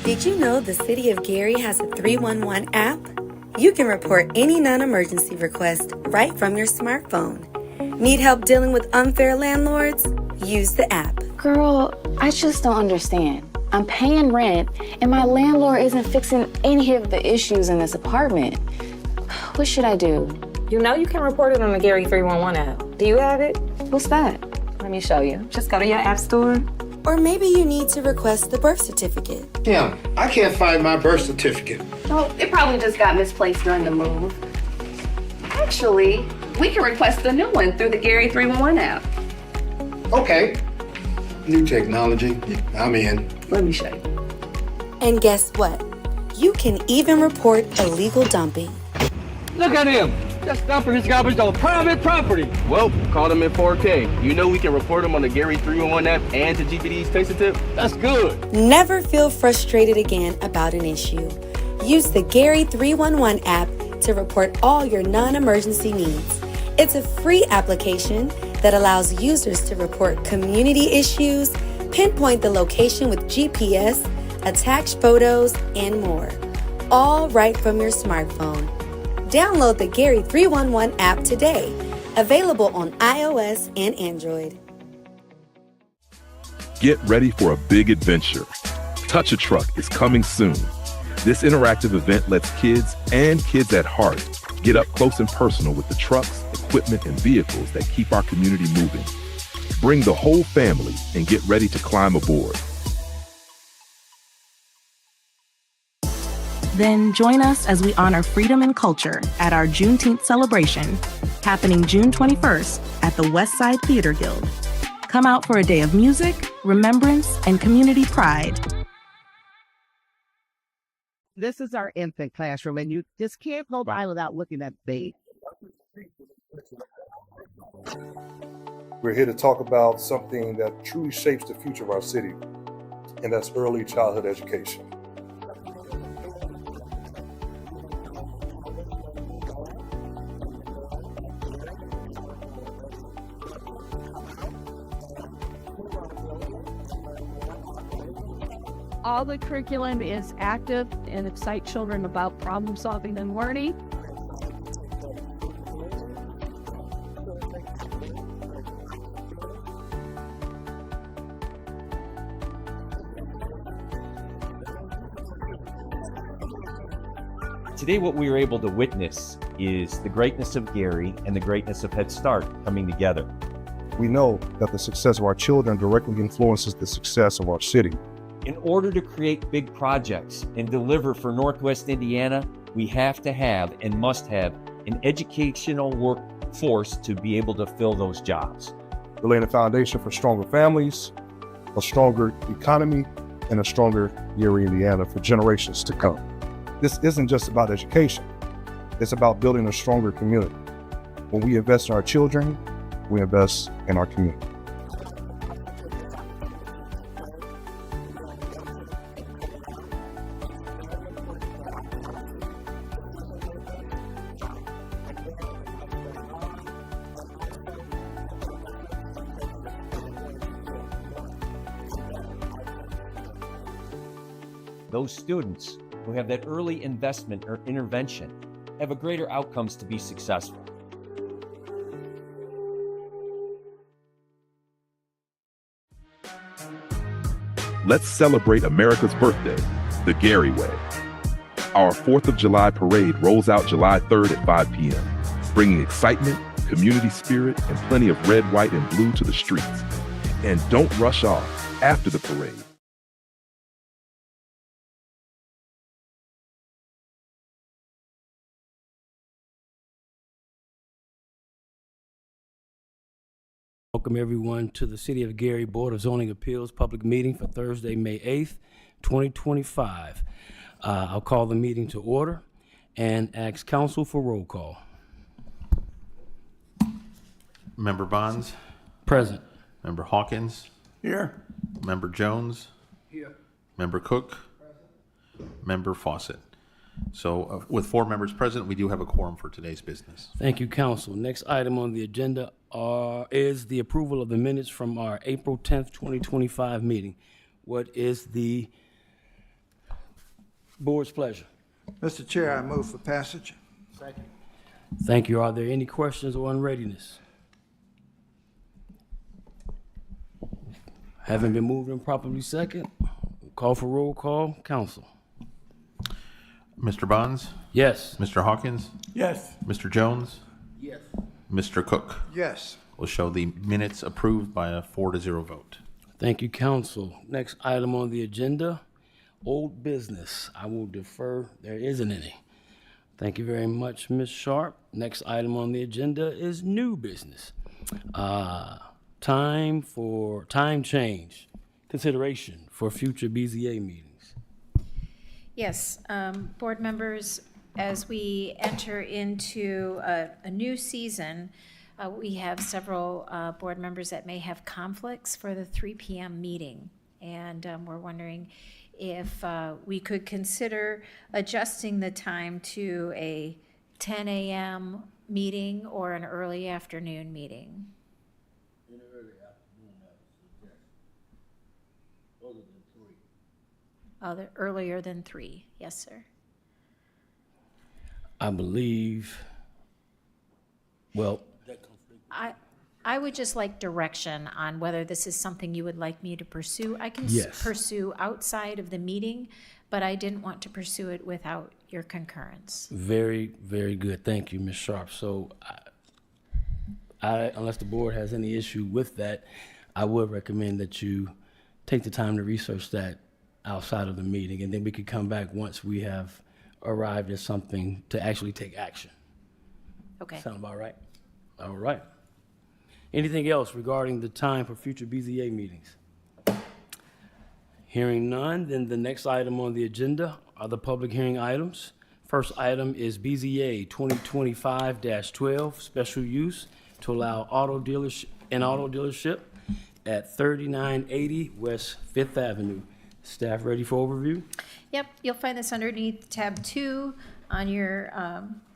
Did you know the City of Gary has a 311 app? You can report any non-emergency request right from your smartphone. Need help dealing with unfair landlords? Use the app. Girl, I just don't understand. I'm paying rent, and my landlord isn't fixing any of the issues in this apartment. What should I do? You know you can report it on the Gary 311 app. Do you have it? What's that? Let me show you. Just go to your app store. Or maybe you need to request the birth certificate. Kim, I can't find my birth certificate. Oh, it probably just got misplaced during the move. Actually, we can request a new one through the Gary 311 app. Okay. New technology. I'm in. Let me show you. And guess what? You can even report illegal dumping. Look at him! Just dumping his garbage on private property. Well, caught him in 4K. You know we can report him on the Gary 311 app and to GPD's Taste Tip. That's good. Never feel frustrated again about an issue. Use the Gary 311 app to report all your non-emergency needs. It's a free application that allows users to report community issues, pinpoint the location with GPS, attach photos, and more. All right from your smartphone. Download the Gary 311 app today. Available on iOS and Android. Get ready for a big adventure. Touch a Truck is coming soon. This interactive event lets kids and kids at heart get up close and personal with the trucks, equipment, and vehicles that keep our community moving. Bring the whole family and get ready to climb aboard. Then join us as we honor freedom and culture at our Juneteenth celebration, happening June 21st at the Westside Theater Guild. Come out for a day of music, remembrance, and community pride. This is our infant classroom, and you just can't go by without looking at the baby. We're here to talk about something that truly shapes the future of our city, and that's early childhood education. All the curriculum is active and excites children about problem solving and learning. Today, what we were able to witness is the greatness of Gary and the greatness of Head Start coming together. We know that the success of our children directly influences the success of our city. In order to create big projects and deliver for Northwest Indiana, we have to have and must have an educational workforce to be able to fill those jobs. We're laying a foundation for stronger families, a stronger economy, and a stronger Gary, Indiana for generations to come. This isn't just about education. It's about building a stronger community. When we invest in our children, we invest in our community. Those students who have that early investment or intervention have a greater outcomes to be successful. Let's celebrate America's birthday, the Gary way. Our 4th of July parade rolls out July 3rd at 5 p.m., bringing excitement, community spirit, and plenty of red, white, and blue to the streets. And don't rush off after the parade. Welcome everyone to the City of Gary Board of Zoning Appeals public meeting for Thursday, May 8th, 2025. I'll call the meeting to order and ask council for roll call. Member Bonds? Present. Member Hawkins? Here. Member Jones? Here. Member Cook? Present. Member Fawcett. So with 4 members present, we do have a quorum for today's business. Thank you, council. Next item on the agenda is the approval of the minutes from our April 10th, 2025 meeting. What is the Board's pleasure. Mr. Chair, I move for passage. Thank you. Are there any questions or unreadiness? Having been moved and properly second, call for roll call. Council. Mr. Bonds? Yes. Mr. Hawkins? Yes. Mr. Jones? Yes. Mr. Cook? Yes. Will show the minutes approved by a 4-0 vote. Thank you, Council. Next item on the agenda, old business. I will defer. There isn't any. Thank you very much, Ms. Sharp. Next item on the agenda is new business. Time change consideration for future BZA meetings. Yes, board members, as we enter into a new season, we have several board members that may have conflicts for the 3 p.m. meeting. And we're wondering if we could consider adjusting the time to a 10 a.m. meeting or an early afternoon meeting. The earlier than 3, yes, sir. I believe, well, I would just like direction on whether this is something you would like me to pursue. I can Yes. pursue outside of the meeting, but I didn't want to pursue it without your concurrence. very, very good. Thank you, Ms. Sharp. So unless the board has any issue with that, I would recommend that you take the time to research that outside of the meeting, and then we could come back once we have arrived at something to actually take action. Okay. Sound about right? All right. Anything else regarding the time for future BZA meetings? Hearing none, then the next item on the agenda are the public hearing items. First item is BZA 2025-12, special use to allow auto dealership at 3980 West 5th Avenue. Staff ready for overview? Yep, you'll find this underneath tab 2 on your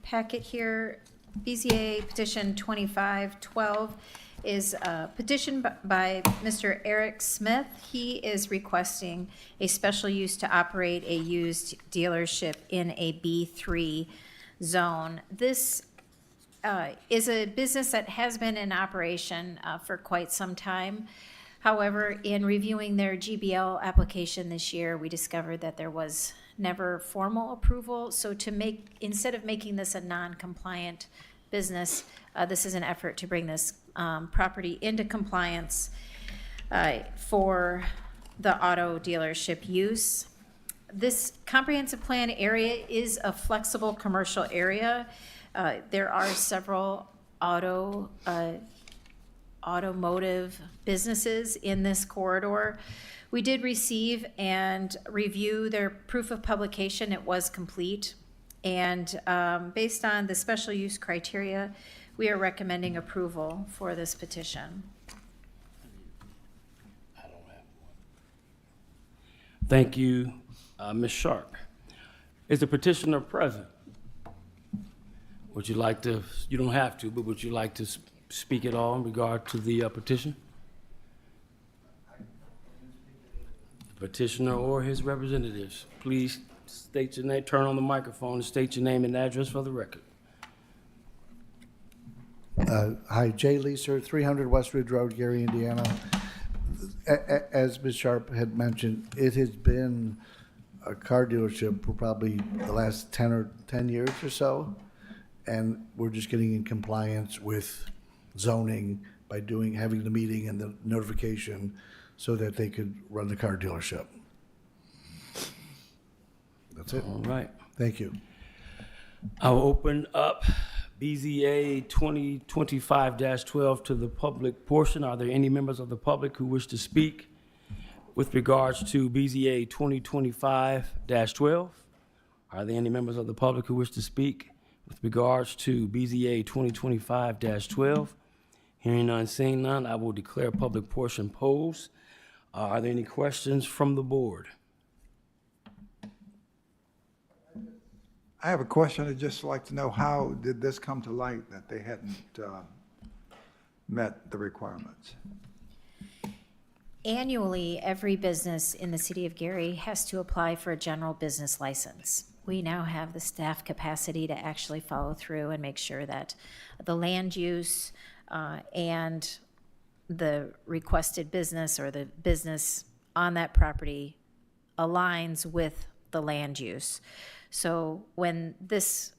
packet here. BZA petition 2512 is a petition by Mr. Eric Smith. He is requesting a special use to operate a used dealership in a B3 zone. This is a business that has been in operation for quite some time. However, in reviewing their GBL application this year, we discovered that there was never formal approval. So instead of making this a non-compliant business, this is an effort to bring this property into compliance for the auto dealership use. This comprehensive plan area is a flexible commercial area. There are several automotive businesses in this corridor. We did receive and review their proof of publication. It was complete. And based on the special use criteria, we are recommending approval for this petition. Thank you, Ms. Sharp. Is the petitioner present? Would you like to, you don't have to, but would you like to speak at all in regard to the petition? The petitioner or his representatives, please state your name, turn on the microphone and state your name and address for the record. Hi, Jay Leeser, 300 West Ridge Road, Gary, Indiana. As Ms. Sharp had mentioned, it has been a car dealership for probably the last 10 years or so, and we're just getting in compliance with zoning by having the meeting and the notification so that they could run the car dealership. That's it. All right. Thank you. I'll open up BZA 2025-12 to the public portion. Are there any members of the public who wish to speak with regards to BZA 2025-12? Are there any members of the public who wish to speak with regards to BZA 2025-12? Hearing none, seeing none, I will declare public portion closed. Are there any questions from the board? I have a question. I'd just like to know, how did this come to light that they hadn't met the requirements? Annually, every business in the city of Gary has to apply for a general business license. We now have the staff capacity to actually follow through and make sure that the land use and the requested business or the business on that property aligns with the land use. So when this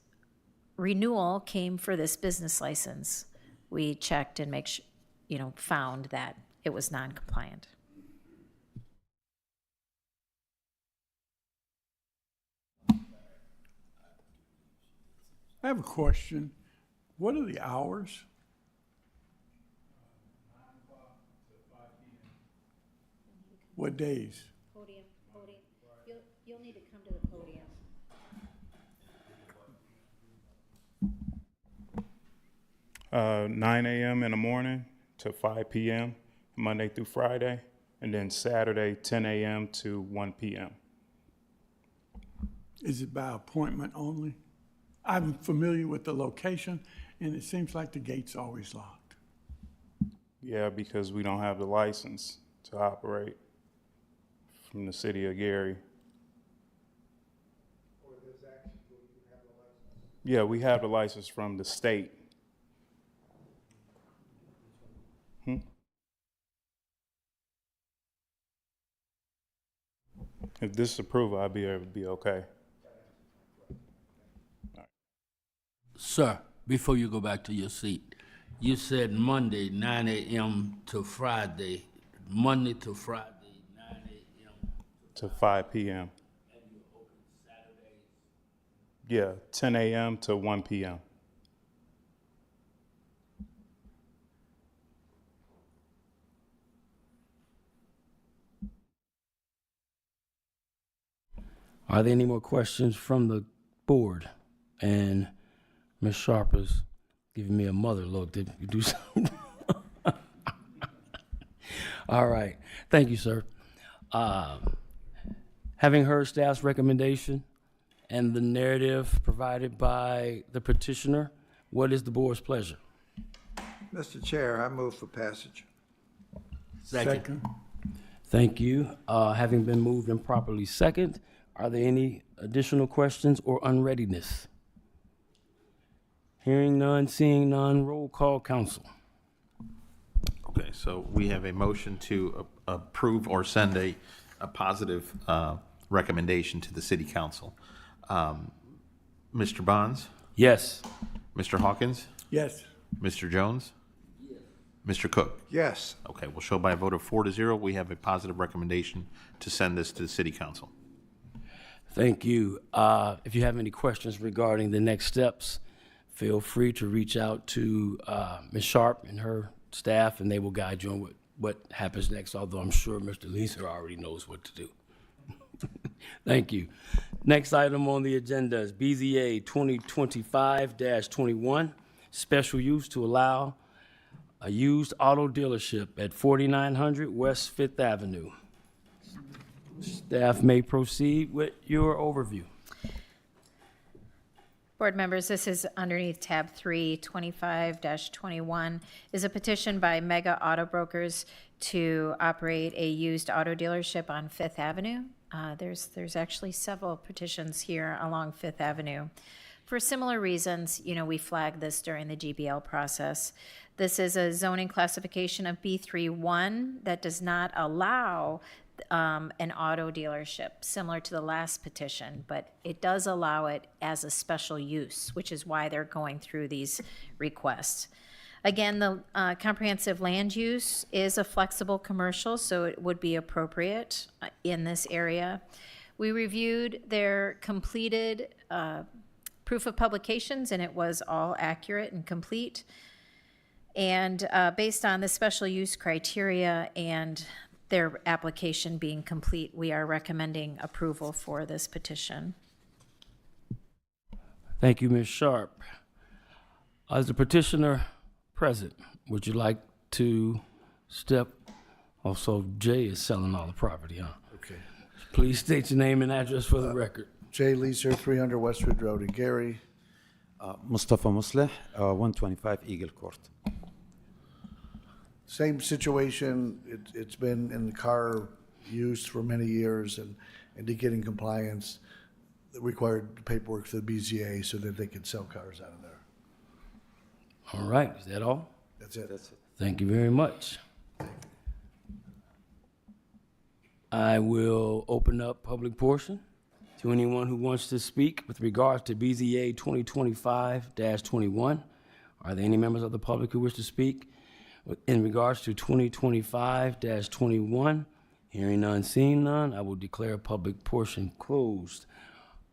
renewal came for this business license, we checked and found that it was non-compliant. I have a question. What are the hours? What days? Podium. You'll need to come to the podium. Uh, 9 a.m. in the morning to 5 p.m. Monday through Friday, and then Saturday 10 a.m. to 1 p.m. Is it by appointment only? I'm familiar with the location, and it seems like the gate's always locked. Yeah, because we don't have the license to operate from the city of Gary. Yeah, we have the license from the state. If this is approval, I'll be able to be okay. Sir, before you go back to your seat, you said Monday, 9 a.m. to Friday, Monday to Friday, 9 a.m. to 5 p.m. And you open Saturdays? Yeah, 10 a.m. to 1 p.m. Are there any more questions from the board? And Ms. Sharp is giving me a mother look. Did you do something? All right. Thank you, sir. Having heard staff's recommendation and the narrative provided by the petitioner, what is the board's pleasure? Mr. Chair, I move for passage. Second. Thank you. Having been moved and properly second, are there any additional questions or unreadiness? Hearing none, seeing none, roll call, council. Okay, so we have a motion to approve or send a positive recommendation to the city council. Mr. Bonds? Yes. Mr. Hawkins? Yes. Mr. Jones? Yes. Mr. Cook? Yes. Okay, we'll show by a vote of 4-0. We have a positive recommendation to send this to the city council. Thank you. If you have any questions regarding the next steps, feel free to reach out to Ms. Sharp and her staff, and they will guide you on what happens next, although I'm sure Mr. Leeser already knows what to do. Thank you. Next item on the agenda is BZA 2025-21, special use to allow a used auto dealership at 4900 West Fifth Avenue. Staff may proceed with your overview. Board members, this is underneath tab 3, 25-21, is a petition by Mega Auto Brokers to operate a used auto dealership on Fifth Avenue. There's actually several petitions here along Fifth Avenue. For similar reasons, we flagged this during the GBL process. This is a zoning classification of B31 that does not allow an auto dealership, similar to the last petition, but it does allow it as a special use, which is why they're going through these requests. Again, the comprehensive land use is a flexible commercial, so it would be appropriate in this area. We reviewed their completed proof of publications, and it was all accurate and complete. And based on the special use criteria and their application being complete, we are recommending approval for this petition. Thank you, Ms. Sharp. As the petitioner present, would you like to step? Also, Jay is selling all the property, huh? Okay. Please state your name and address for the record. Jay Leeser, 300 Westwood Road in Gary. Mustafa Musleh, 125 Eagle Court. Same situation. It's been in the car use for many years, and to get in compliance, it required paperwork for the BZA so that they could sell cars out of there. All right, is that all? That's it. That's it. Thank you very much. I will open up public portion to anyone who wants to speak with regards to BZA 2025-21. Are there any members of the public who wish to speak in regards to 2025-21? Hearing none, seeing none, I will declare public portion closed.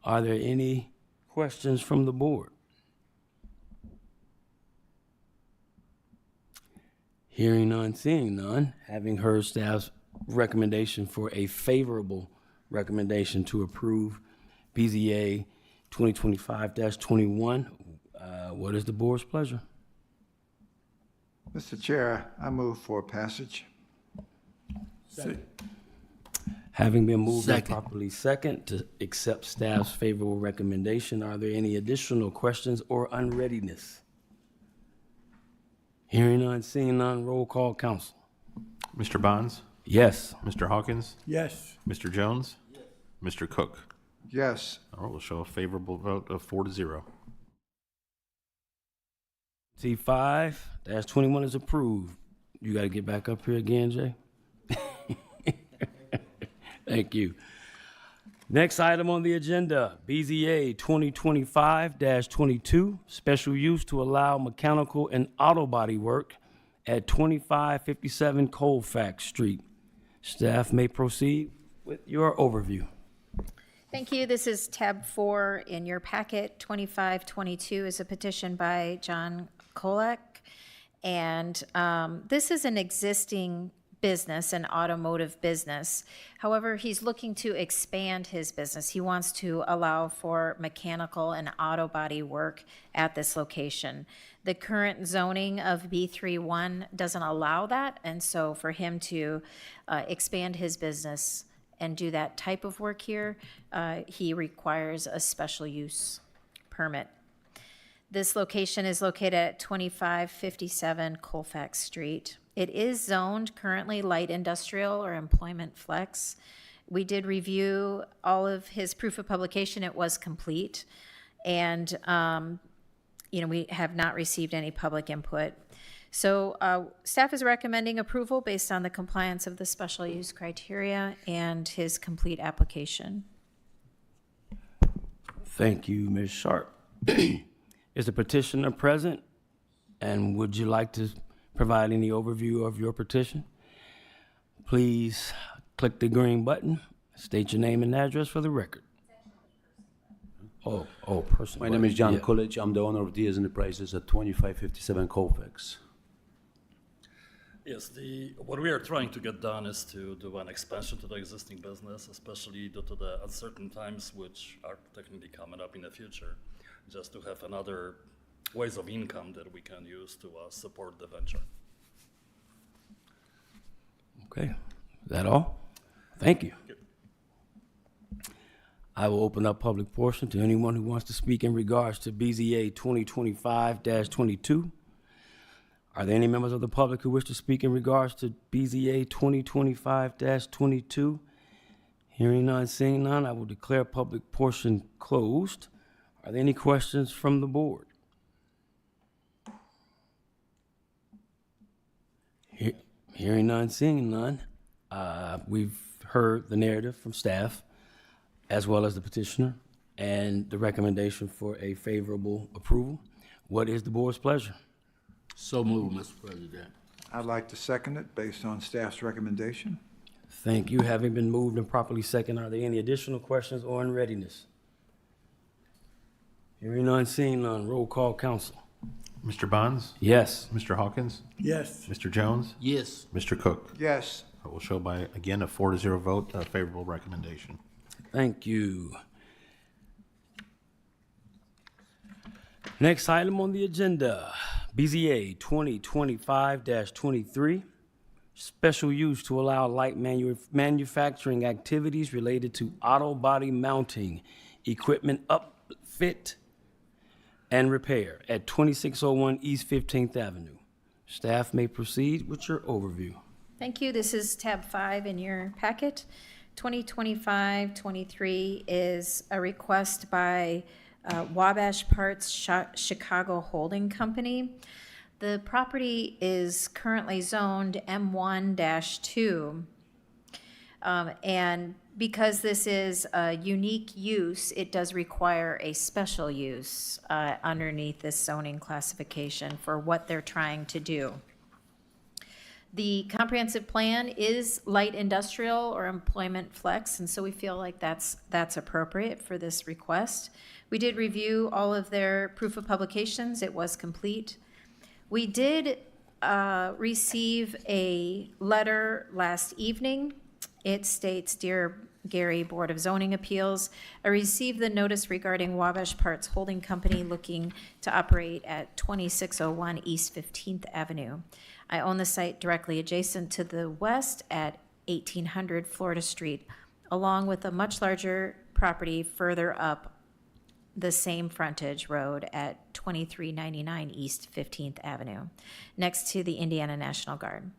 Are there any questions from the board? Hearing none, seeing none, having heard staff's recommendation for a favorable recommendation to approve BZA 2025-21, what is the board's pleasure? Mr. Chair, I move for passage. Having been moved and Second. properly second to accept staff's favorable recommendation, are there any additional questions or unreadiness? Hearing none, seeing none, roll call, council. Mr. Bonds? Yes. Mr. Hawkins? Yes. Mr. Jones? Yes. Mr. Cook? Yes. All right, we'll show a favorable vote of 4-0. T5-21 is approved. You got to get back up here again, Jay. Thank you. Next item on the agenda, BZA 2025-22, special use to allow mechanical and auto body work at 2557 Colfax Street. Staff may proceed with your overview. Thank you. This is tab 4 in your packet. 2522 is a petition by John Kolak. And this is an existing business, an automotive business. However, he's looking to expand his business. He wants to allow for mechanical and auto body work at this location. The current zoning of B31 doesn't allow that, and so for him to expand his business and do that type of work here, he requires a special use permit. This location is located at 2557 Colfax Street. It is zoned currently light industrial or employment flex. We did review all of his proof of publication. It was complete. And, we have not received any public input. So staff is recommending approval based on the compliance of the special use criteria and his complete application. Thank you, Ms. Sharp. Is the petitioner present? And would you like to provide any overview of your petition? Please click the green button, state your name and address for the record. Person. My name is John Coolidge. I'm the owner of Diaz Enterprises at 2557 Colfax. Yes, what we are trying to get done is to do an expansion to the existing business, especially due to the uncertain times which are technically coming up in the future, just to have another ways of income that we can use to support the venture. Okay, is that all? Thank you. I will open up public portion to anyone who wants to speak in regards to BZA 2025-22. Are there any members of the public who wish to speak in regards to BZA 2025-22? Hearing none, seeing none, I will declare public portion closed. Are there any questions from the board? Hearing none, seeing none, we've heard the narrative from staff as well as the petitioner and the recommendation for a favorable approval. What is the board's pleasure? So moved, Mr. President. I'd like to second it based on staff's recommendation. Thank you. Having been moved and properly second, are there any additional questions or unreadiness? Hearing none, seeing none, roll call, council. Mr. Bonds? Yes. Mr. Hawkins? Yes. Mr. Jones? Yes. Mr. Cook? Yes. I will show by, again, a 4-0 vote, a favorable recommendation. Thank you. Next item on the agenda, BZA 2025-23, special use to allow light manufacturing activities related to auto body mounting, equipment upfit, and repair at 2601 East 15th Avenue. Staff may proceed with your overview. Thank you. This is tab 5 in your packet. 2025-23 is a request by Wabash Parts Chicago Holding Company. The property is currently zoned M1-2. And because this is a unique use, it does require a special use underneath this zoning classification for what they're trying to do. The comprehensive plan is light industrial or employment flex, and so we feel like that's appropriate for this request. We did review all of their proof of publications. It was complete. We did receive a letter last evening. It states, "Dear Gary Board of Zoning Appeals, I received the notice regarding Wabash Parts Holding Company looking to operate at 2601 East 15th Avenue. I own the site directly adjacent to the west at 1800 Florida Street, along with a much larger property further up the same frontage road at 2399 East 15th Avenue, next to the Indiana National Guard.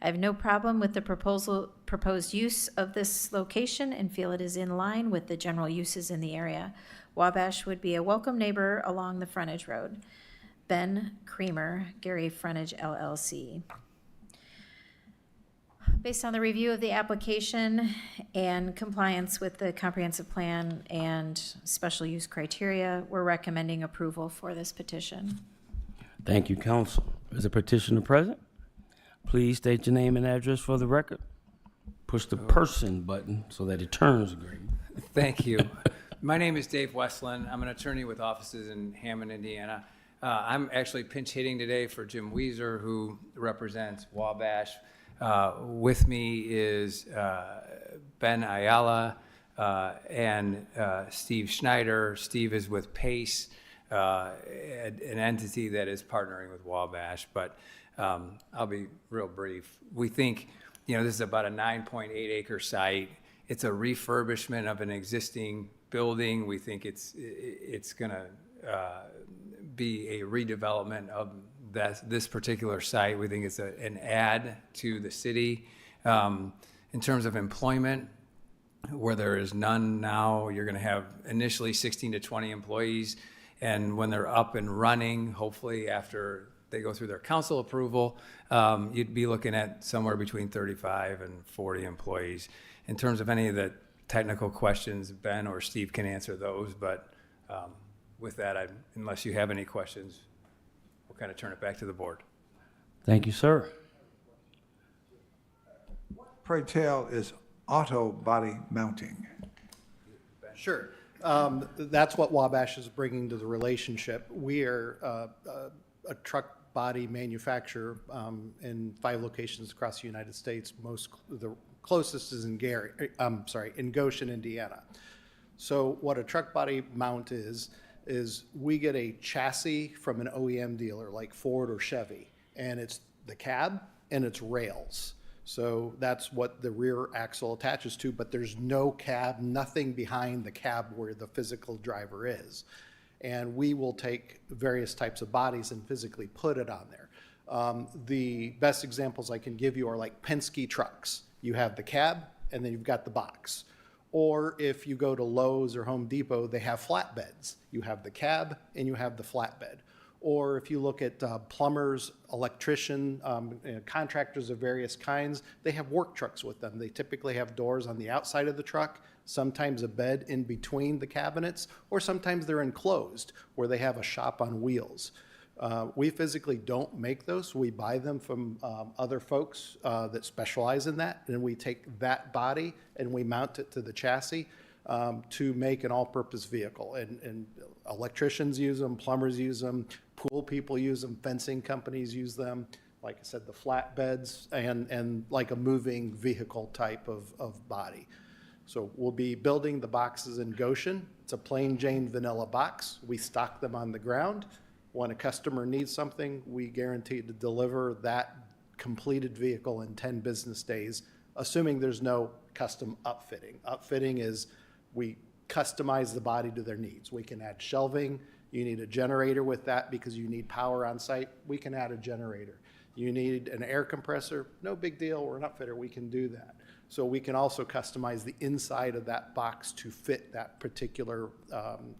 I have no problem with the proposed use of this location and feel it is in line with the general uses in the area. Wabash would be a welcome neighbor along the frontage road. Ben Creamer, Gary Frontage LLC." Based on the review of the application and compliance with the comprehensive plan and special use criteria, we're recommending approval for this petition. Thank you, counsel. Is the petitioner present? Please state your name and address for the record. Push the person button so that it turns green. Thank you. My name is Dave Westland. I'm an attorney with offices in Hammond, Indiana. I'm actually pinch hitting today for Jim Weezer, who represents Wabash. With me is Ben Ayala and Steve Schneider. Steve is with PACE, an entity that is partnering with Wabash, but I'll be real brief. We think, this is about a 9.8 acre site. It's a refurbishment of an existing building. We think it's going to be a redevelopment of this particular site. We think it's an add to the city. In terms of employment, where there is none now, you're going to have initially 16 to 20 employees. And when they're up and running, hopefully after they go through their council approval, you'd be looking at somewhere between 35 and 40 employees. In terms of any of the technical questions, Ben or Steve can answer those. But with that, unless you have any questions, we'll kind of turn it back to the board. Thank you, sir. Pray tell is auto body mounting. Sure. That's what Wabash is bringing to the relationship. We are a truck body manufacturer in 5 locations across the United States. The closest is in Goshen, Indiana. So what a truck body mount is we get a chassis from an OEM dealer like Ford or Chevy, and it's the cab and it's rails. So that's what the rear axle attaches to, but there's no cab, nothing behind the cab where the physical driver is. And we will take various types of bodies and physically put it on there. The best examples I can give you are like Penske trucks. You have the cab and then you've got the box. Or if you go to Lowe's or Home Depot, they have flatbeds. You have the cab and you have the flatbed. Or if you look at plumbers, electrician, contractors of various kinds, they have work trucks with them. They typically have doors on the outside of the truck, sometimes a bed in between the cabinets, or sometimes they're enclosed where they have a shop on wheels. We physically don't make those. We buy them from other folks that specialize in that, and we take that body and we mount it to the chassis to make an all-purpose vehicle. And electricians use them, plumbers use them, pool people use them, fencing companies use them. Like I said, the flatbeds and like a moving vehicle type of body. So we'll be building the boxes in Goshen. It's a plain Jane vanilla box. We stock them on the ground. When a customer needs something, we guarantee to deliver that completed vehicle in 10 business days, assuming there's no custom upfitting. Upfitting is we customize the body to their needs. We can add shelving. You need a generator with that because you need power on site. We can add a generator. You need an air compressor, no big deal, we're an upfitter, we can do that. So we can also customize the inside of that box to fit that particular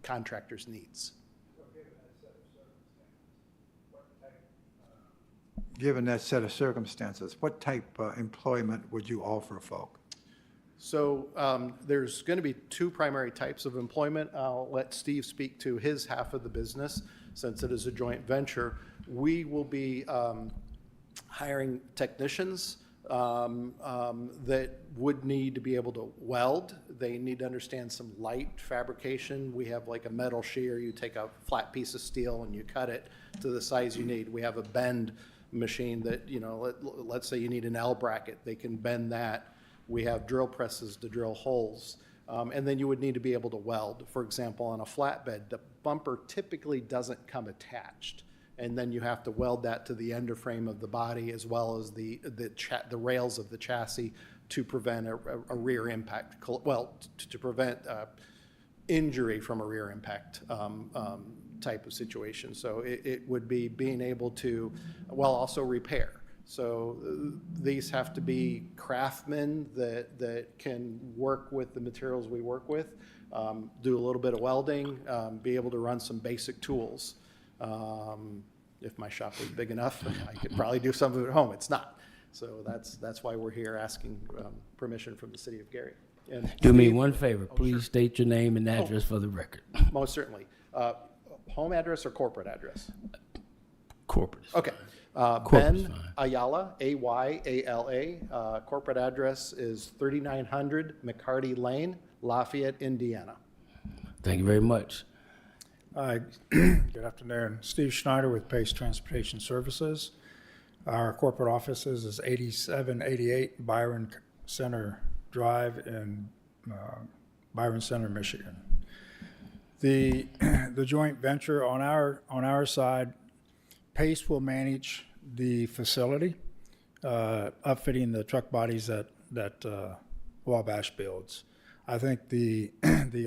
contractor's needs. Given that set of circumstances, what type of employment would you offer folk? So there's going to be two primary types of employment. I'll let Steve speak to his half of the business since it is a joint venture. We will be hiring technicians that would need to be able to weld. They need to understand some light fabrication. We have like a metal shear. You take a flat piece of steel and you cut it to the size you need. We have a bend machine that, you know, let's say you need an L bracket. They can bend that. We have drill presses to drill holes. And then you would need to be able to weld. For example, on a flatbed, the bumper typically doesn't come attached. And then you have to weld that to the ender frame of the body as well as the rails of the chassis to prevent a rear impact, to prevent injury from a rear impact type of situation. So it would be being able to, also repair. So these have to be craftsmen that can work with the materials we work with, do a little bit of welding, be able to run some basic tools. If my shop was big enough, I could probably do some of it at home. It's not. So that's why we're here asking permission from the city of Gary. And do me one favor, please state your name and address for the record. Most certainly. Home address or corporate address? Corporate. Okay. Ben Ayala, Ayala. Corporate address is 3900 McCarty Lane, Lafayette, Indiana. Thank you very much. Good afternoon. Steve Schneider with Pace Transportation Services. Our corporate offices is 8788 Byron Center Drive in Byron Center, Michigan. The joint venture on our side, Pace will manage the facility, upfitting the truck bodies that Wabash builds. I think the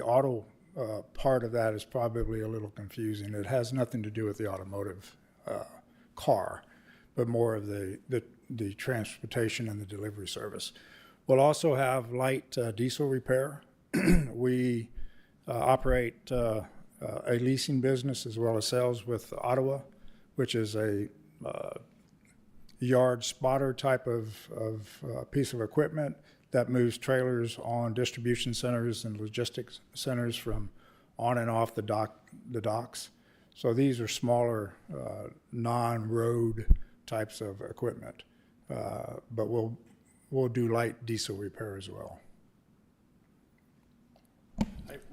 auto part of that is probably a little confusing. It has nothing to do with the automotive car, but more of the transportation and the delivery service. We'll also have light diesel repair. We operate a leasing business as well as sales with Ottawa, which is a yard spotter type of piece of equipment that moves trailers on distribution centers and logistics centers from on and off the docks. So these are smaller, non-road types of equipment, but we'll do light diesel repair as well.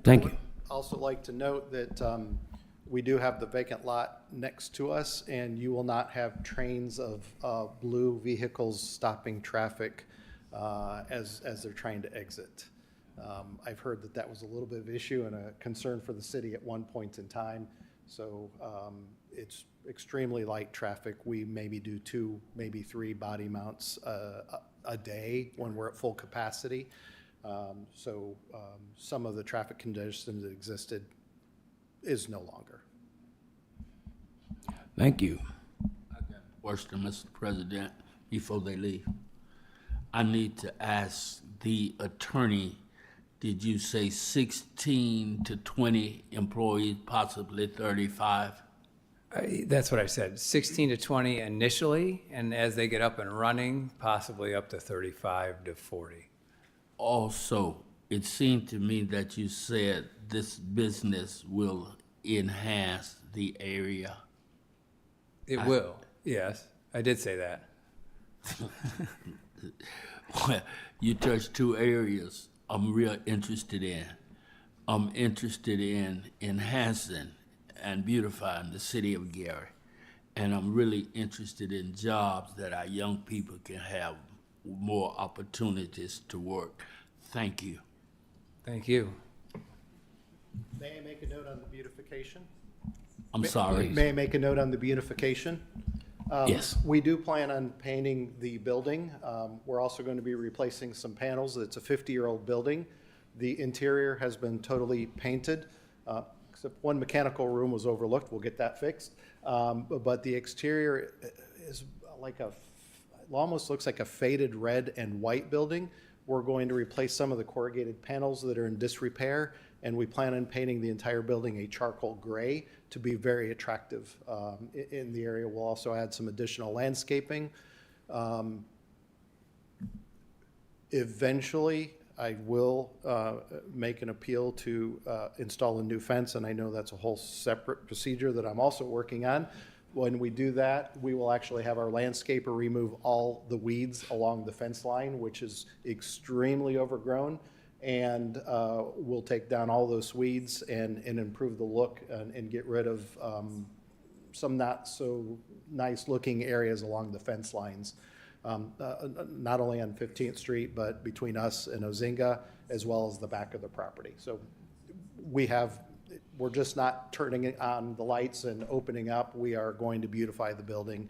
Thank you. I would also like to note that we do have the vacant lot next to us, and you will not have trains of blue vehicles stopping traffic as they're trying to exit. I've heard that was a little bit of an issue and a concern for the city at one point in time. So it's extremely light traffic. We maybe do 2, maybe 3 body mounts a day when we're at full capacity. So some of the traffic congestion that existed is no longer. Thank you. I got a question, Mr. President, before they leave. I need to ask the attorney, did you say 16 to 20 employees, possibly 35? That's what I said, 16 to 20 initially, and as they get up and running, possibly up to 35 to 40. Also, it seemed to me that you said this business will enhance the area. It will, yes. I did say that. Well, you touched 2 areas I'm real interested in. I'm interested in enhancing and beautifying the city of Gary. And I'm really interested in jobs that our young people can have more opportunities to work. Thank you. Thank you. May I make a note on the beautification? I'm sorry. May I make a note on the beautification? Yes. We do plan on painting the building. We're also going to be replacing some panels. It's a 50-year-old building. The interior has been totally painted, except one mechanical room was overlooked. We'll get that fixed. But the exterior is a it almost looks like a faded red and white building. We're going to replace some of the corrugated panels that are in disrepair, and we plan on painting the entire building a charcoal gray to be very attractive in the area. We'll also add some additional landscaping. Eventually, I will make an appeal to install a new fence, and I know that's a whole separate procedure that I'm also working on. When we do that, we will actually have our landscaper remove all the weeds along the fence line, which is extremely overgrown, and we'll take down all those weeds and improve the look and get rid of some not so nice looking areas along the fence lines. Not only on 15th Street, but between us and Ozinga, as well as the back of the property. So we're just not turning on the lights and opening up. We are going to beautify the building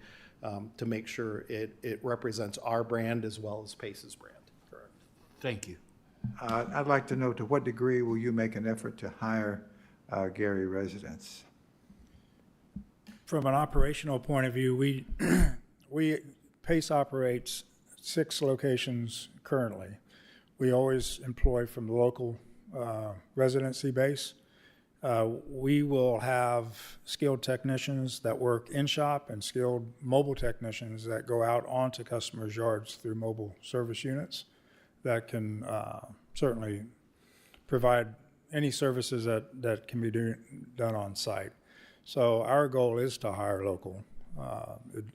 to make sure it represents our brand as well as Pace's brand. Correct. Thank you. I'd like to know, to what degree will you make an effort to hire Gary residents? From an operational point of view, Pace operates 6 locations currently. We always employ from the local residency base. We will have skilled technicians that work in shop and skilled mobile technicians that go out onto customers' yards through mobile service units that can certainly provide any services that can be done on site. So our goal is to hire local.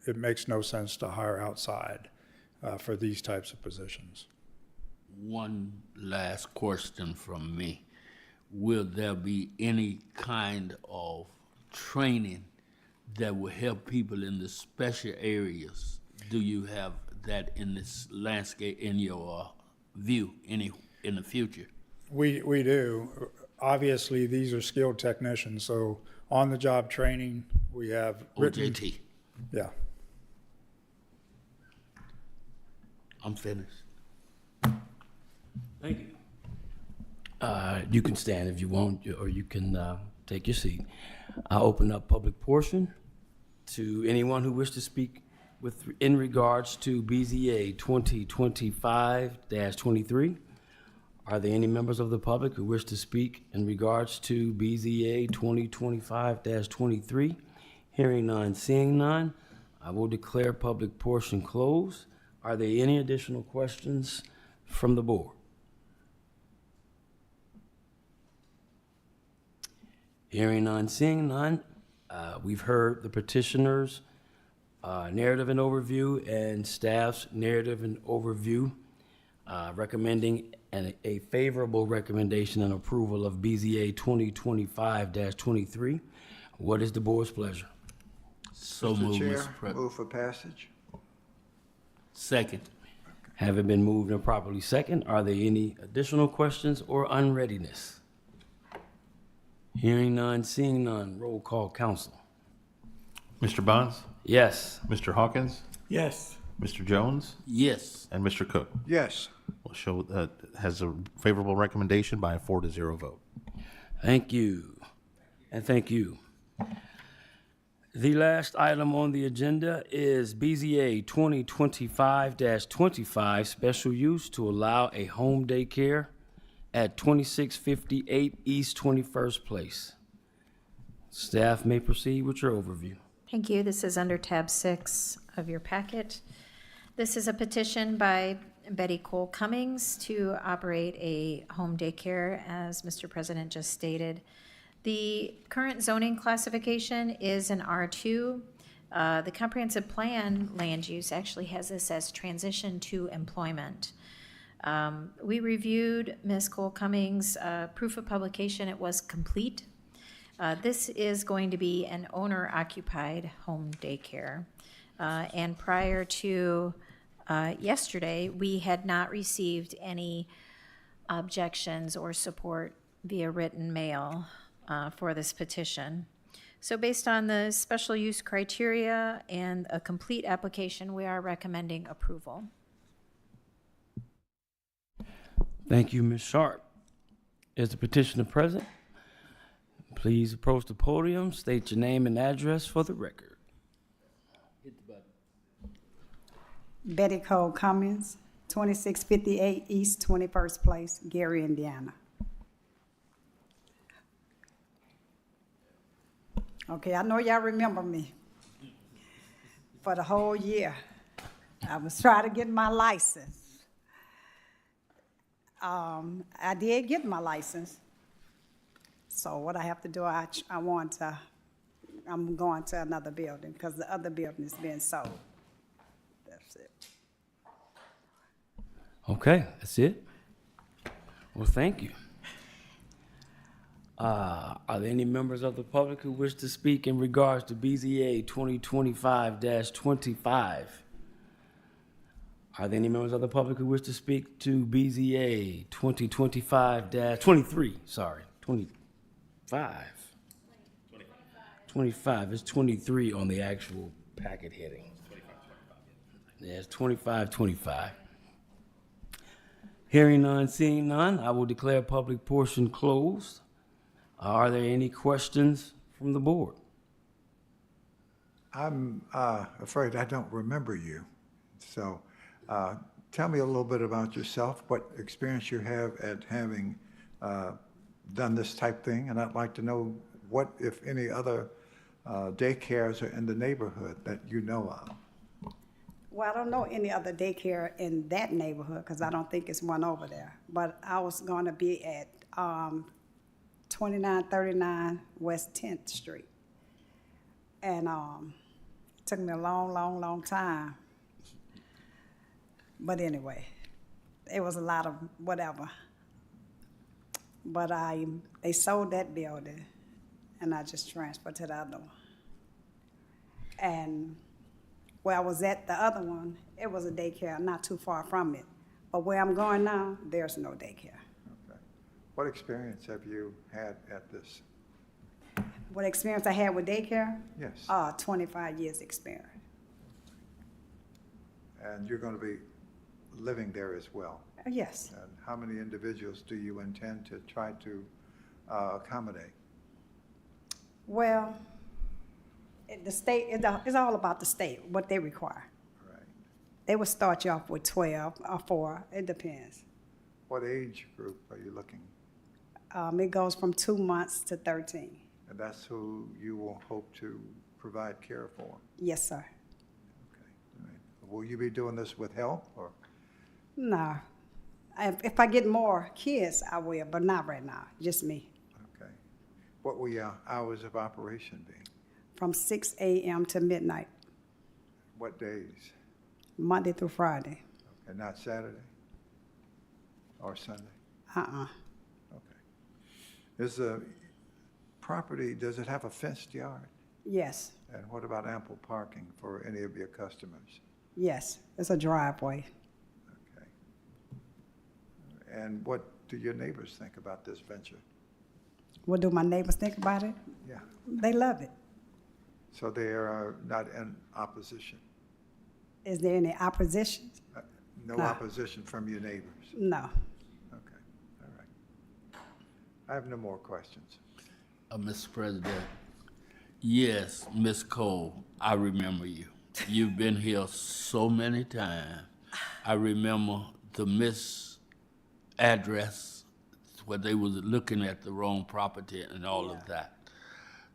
It makes no sense to hire outside for these types of positions. One last question from me. Will there be any kind of training that will help people in the special areas? Do you have that in this landscape, in your view, in the future? We do. Obviously, these are skilled technicians, so on-the-job training, we have written. OJT. Yeah. I'm finished. Thank you. You can stand if you want, or you can take your seat. I'll open up public portion to anyone who wishes to speak in regards to BZA 2025-23. Are there any members of the public who wish to speak in regards to BZA 2025-23? Hearing none, seeing none, I will declare public portion closed. Are there any additional questions from the board? Hearing none, seeing none, we've heard the petitioner's narrative and overview and staff's narrative and overview, recommending a favorable recommendation and approval of BZA 2025-23. What is the board's pleasure? So Mr. moved, Chair, Mr. President. move for passage. Second. Having been moved and properly second, are there any additional questions or unreadiness? Hearing none, seeing none, roll call, council. Mr. Bonds? Yes. Mr. Hawkins? Yes. Mr. Jones? Yes. And Mr. Cook? Yes. Will show has a favorable recommendation by a 4-0 vote. Thank you. And thank you. The last item on the agenda is BZA 2025-25, special use to allow a home daycare at 2658 East 21st Place. Staff may proceed with your overview. Thank you. This is under tab 6 of your packet. This is a petition by Betty Cole Cummings to operate a home daycare, as Mr. President just stated. The current zoning classification is an R2. The comprehensive plan land use actually has this as transition to employment. We reviewed Ms. Cole Cummings' proof of publication. It was complete. This is going to be an owner-occupied home daycare. And prior to yesterday, we had not received any objections or support via written mail for this petition. So based on the special use criteria and a complete application, we are recommending approval. Thank you, Ms. Sharp. Is the petitioner present? Please approach the podium, state your name and address for the record. Hit the button. Betty Cole Cummings, 2658 East 21st Place, Gary, Indiana. Okay, I know y'all remember me. For the whole year, I was trying to get my license. I did get my license. So what I have to do, I'm going to another building because the other building is being sold. That's it. Okay, that's it. Well, thank you. Are there any members of the public who wish to speak in regards to BZA 2025-25? Are there any members of the public who wish to speak to BZA 2025-23? Sorry, 25. 25. It's 23 on the actual packet heading. Yeah, it's 25-25. Hearing none, seeing none, I will declare public portion closed. Are there any questions from the board? I'm afraid I don't remember you. So tell me a little bit about yourself, what experience you have at having done this type thing, and I'd like to know what, if any, other daycares are in the neighborhood that you know of. Well, I don't know any other daycare in that neighborhood because I don't think it's one over there. But I was going to be at 2939 West 10th Street. And it took me a long time. But anyway, it was a lot of whatever. But they sold that building, and I just transferred to the other one. And where I was at the other one, it was a daycare not too far from it. But where I'm going now, there's no daycare. Okay. What experience have you had at this? What experience I had with daycare? Yes. 25 years experience. And you're going to be living there as well? Yes. And how many individuals do you intend to try to accommodate? Well, the state, it's all about the state, what they require. Right. They will start you off with 12 or 4, it depends. What age group are you looking? It goes from 2 months to 13. And that's who you will hope to provide care for? Yes, sir. Okay. All right. Will you be doing this with help, or? No. If I get more kids, I will, but not right now, just me. Okay. What will your hours of operation be? From 6 a.m. to midnight, What days? Monday through Friday. Okay, not Saturday or Sunday? Uh-uh. Okay. Is the property, does it have a fenced yard? Yes, And what about ample parking for any of your customers? yes, it's a driveway. Okay. And what do your neighbors think about this venture? What do my neighbors think about it? Yeah. They love it. So they are not in opposition? Is there any opposition? No No. opposition from your neighbors? No. Okay, all right. I have no more questions. Mr. President, yes, Ms. Cole, I remember you. You've been here so many times. I remember the misaddress where they was looking at the wrong property and all of that.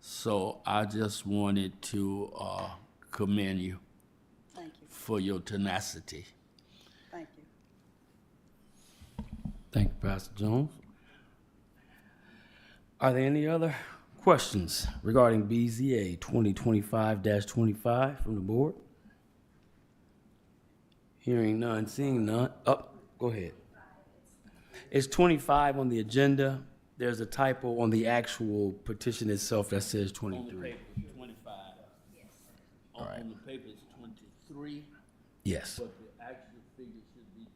So I just wanted to commend you. Thank you. For your tenacity. Thank you. Thank you, Pastor Jones. Are there any other questions regarding BZA 2025-25 from the board? Hearing none, seeing none. Oh, go ahead. It's 25 on the agenda. There's a typo on the actual petition itself that says 23. On the paper, 25. Yes. All right. On the paper, it's 23. Yes. But the actual figure should be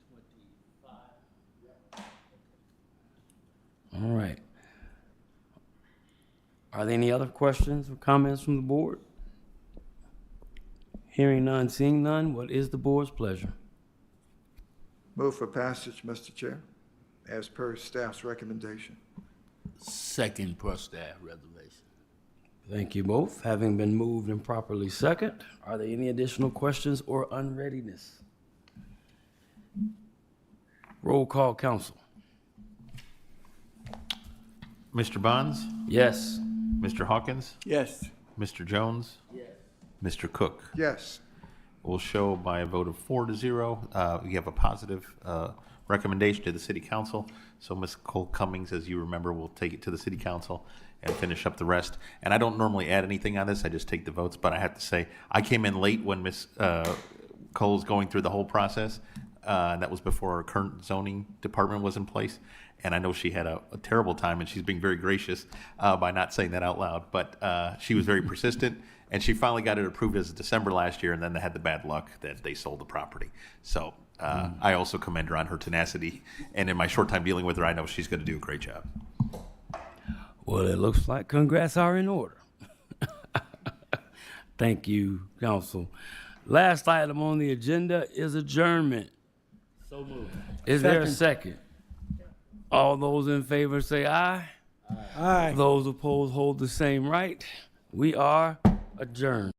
25. All right. Are there any other questions or comments from the board? Hearing none, seeing none, what is the board's pleasure? Move for passage, Mr. Chair, as per staff's recommendation. Second per staff reservation. Thank you both. Having been moved and properly second, are there any additional questions or unreadiness? Roll call, council. Mr. Bonds? Yes. Mr. Hawkins? Yes. Mr. Jones? Yes. Mr. Cook? Yes. Will show by a vote of 4-0. We have a positive recommendation to the city council. So Ms. Cole Cummings, as you remember, will take it to the city council and finish up the rest. And I don't normally add anything on this. I just take the votes. But I have to say, I came in late when Ms. Cole's going through the whole process. And that was before our current zoning department was in place. And I know she had a terrible time, and she's being very gracious by not saying that out loud. But she was very persistent, and she finally got it approved as of December last year, and then they had the bad luck that they sold the property. So I also commend her on her tenacity. And in my short time dealing with her, I know she's going to do a great job. Well, it looks like congrats are in order. Thank you, council. Last item on the agenda is adjournment. So moved. Is there a second? All those in favor say aye. Aye. Those opposed hold the same right. We are adjourned.